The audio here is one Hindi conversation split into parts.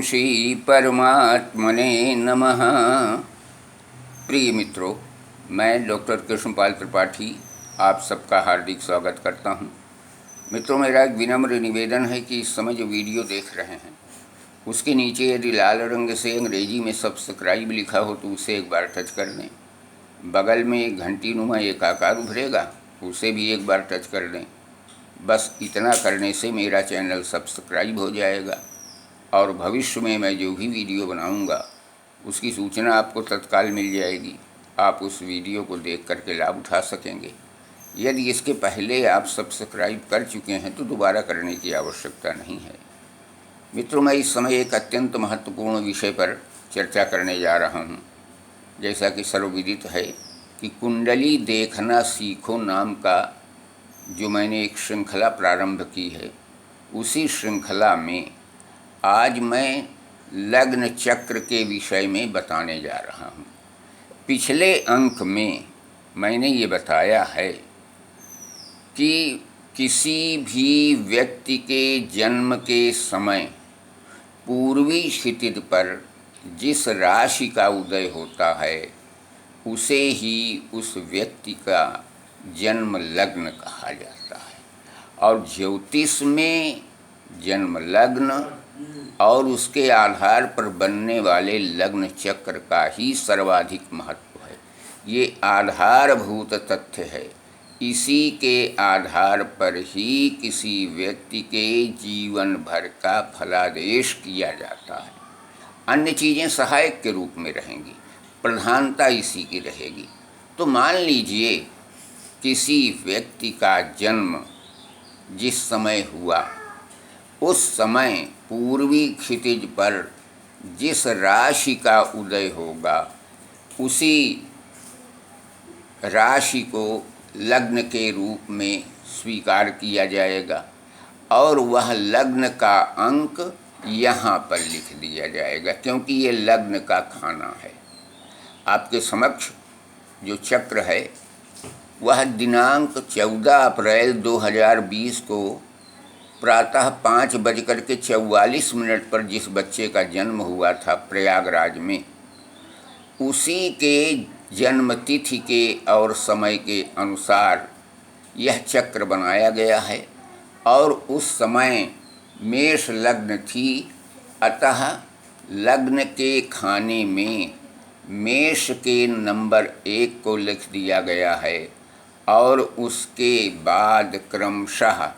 श्री परमात्मने नमः। प्रिय मित्रों, मैं डॉक्टर कृष्णपाल त्रिपाठी आप सबका हार्दिक स्वागत करता हूं। मित्रों, मेरा एक विनम्र निवेदन है कि इस समय जो वीडियो देख रहे हैं उसके नीचे यदि लाल रंग से अंग्रेजी में सब्सक्राइब लिखा हो तो उसे एक बार टच कर दें। बगल में एक घंटी नुमा एक आकार उभरेगा, उसे भी एक बार टच कर दें। बस इतना करने से मेरा चैनल सब्सक्राइब हो जाएगा और भविष्य में मैं जो भी वीडियो बनाऊंगा उसकी सूचना आपको तत्काल मिल जाएगी। आप उस वीडियो को देख करके लाभ उठा सकेंगे। यदि इसके पहले आप सब्सक्राइब कर चुके हैं तो दोबारा करने की आवश्यकता नहीं है। मित्रों, मैं इस समय एक अत्यंत महत्वपूर्ण विषय पर चर्चा करने जा रहा हूँ। जैसा कि सर्वविदित है कि कुंडली देखना सीखो नाम का जो मैंने एक श्रृंखला प्रारंभ की है, उसी श्रृंखला में आज मैं लग्न चक्र के विषय में बताने जा रहा हूँ। पिछले अंक में मैंने ये बताया है कि किसी भी व्यक्ति के जन्म के समय पूर्वी क्षितिज पर जिस राशि का उदय होता है उसे ही उस व्यक्ति का जन्म लग्न कहा जाता है। और ज्योतिष में जन्म लग्न और उसके आधार पर बनने वाले लग्न चक्र का ही सर्वाधिक महत्व है। ये आधारभूत तथ्य है। इसी के आधार पर ही किसी व्यक्ति के जीवन भर का फलादेश किया जाता है। अन्य चीज़ें सहायक के रूप में रहेंगी, प्रधानता इसी की रहेगी। तो मान लीजिए किसी व्यक्ति का जन्म जिस समय हुआ उस समय पूर्वी क्षितिज पर जिस राशि का उदय होगा उसी राशि को लग्न के रूप में स्वीकार किया जाएगा और वह लग्न का अंक यहाँ पर लिख दिया जाएगा, क्योंकि ये लग्न का खाना है। आपके समक्ष जो चक्र है वह दिनांक 14 अप्रैल 2020 को प्रातः 5:44 पर जिस बच्चे का जन्म हुआ था प्रयागराज में, उसी के जन्म तिथि के और समय के अनुसार यह चक्र बनाया गया है। और उस समय मेष लग्न थी, अतः लग्न के खाने में मेष के नंबर 1 को लिख दिया गया है और उसके बाद क्रमशः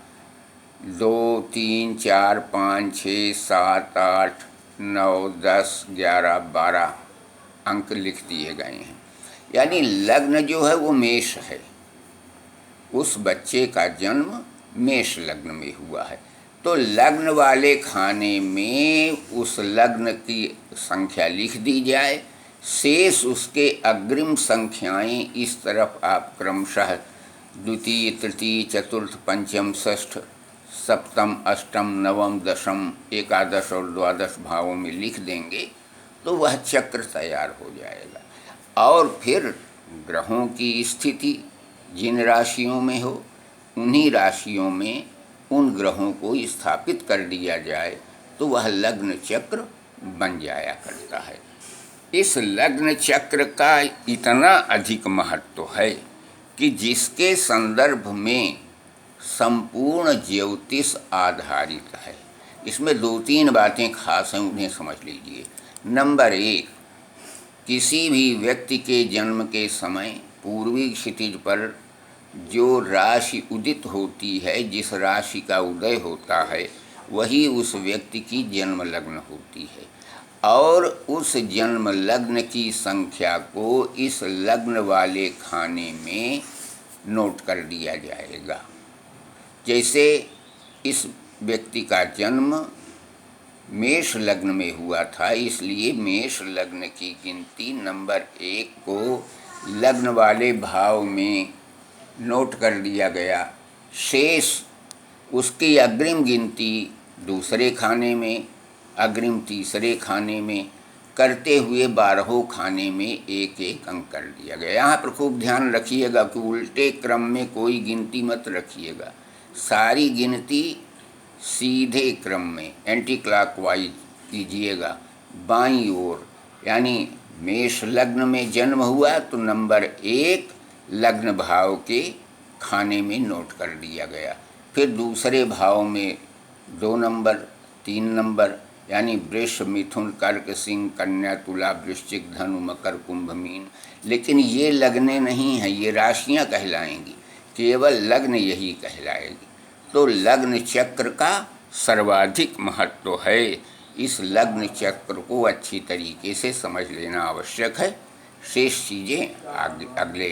2, 3, 4, 5, 6, 7, 8, 9, 10, 11, 12 अंक लिख दिए गए हैं। यानी लग्न जो है वो मेष है। उस बच्चे का जन्म मेष लग्न में हुआ है। तो लग्न वाले खाने में उस लग्न की संख्या लिख दी जाए, शेष उसके अग्रिम संख्याएं इस तरफ आप क्रमशः द्वितीय, तृतीय, चतुर्थ, पंचम, षष्ठ, सप्तम, अष्टम, नवम, दशम, एकादश और द्वादश भावों में लिख देंगे तो वह चक्र तैयार हो जाएगा। और फिर ग्रहों की स्थिति जिन राशियों में हो उन्हीं राशियों में उन ग्रहों को स्थापित कर दिया जाए तो वह लग्न चक्र बन जाया करता है। इस लग्न चक्र का इतना अधिक महत्व है कि जिसके संदर्भ में संपूर्ण ज्योतिष आधारित है। इसमें 2-3 बातें खास हैं, उन्हें समझ लीजिए। नंबर 1, किसी भी व्यक्ति के जन्म के समय पूर्वी क्षितिज पर जो राशि उदित होती है, जिस राशि का उदय होता है, वही उस व्यक्ति की जन्म लग्न होती है और उस जन्म लग्न की संख्या को इस लग्न वाले खाने में नोट कर दिया जाएगा। जैसे इस व्यक्ति का जन्म मेष लग्न में हुआ था, इसलिए मेष लग्न की गिनती नंबर 1 को लग्न वाले भाव में नोट कर दिया गया। शेष उसकी अग्रिम गिनती दूसरे खाने में, अग्रिम तीसरे खाने में करते हुए 12 खाने में 1-1 अंक कर दिया गया। यहाँ पर खूब ध्यान रखिएगा कि उल्टे क्रम में कोई गिनती मत रखिएगा। सारी गिनती सीधे क्रम में एंटी क्लॉकवाइज कीजिएगा बाईं ओर, यानी मेष लग्न में जन्म हुआ तो नंबर 1 लग्न भाव के खाने में नोट कर दिया गया। फिर दूसरे भाव में 2 नंबर, 3 नंबर, यानी वृष, मिथुन, कर्क, सिंह, कन्या, तुला, वृश्चिक, धनु, मकर, कुंभ, मीन। लेकिन ये लग्नें नहीं हैं, ये राशियां कहलाएंगी, केवल लग्न यही कहलाएगी। तो लग्न चक्र का सर्वाधिक महत्व है। इस लग्न चक्र को अच्छी तरीके से समझ लेना आवश्यक है। शेष चीज़ें अगले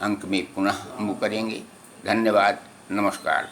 अंक में पुनः हम करेंगे। धन्यवाद, नमस्कार।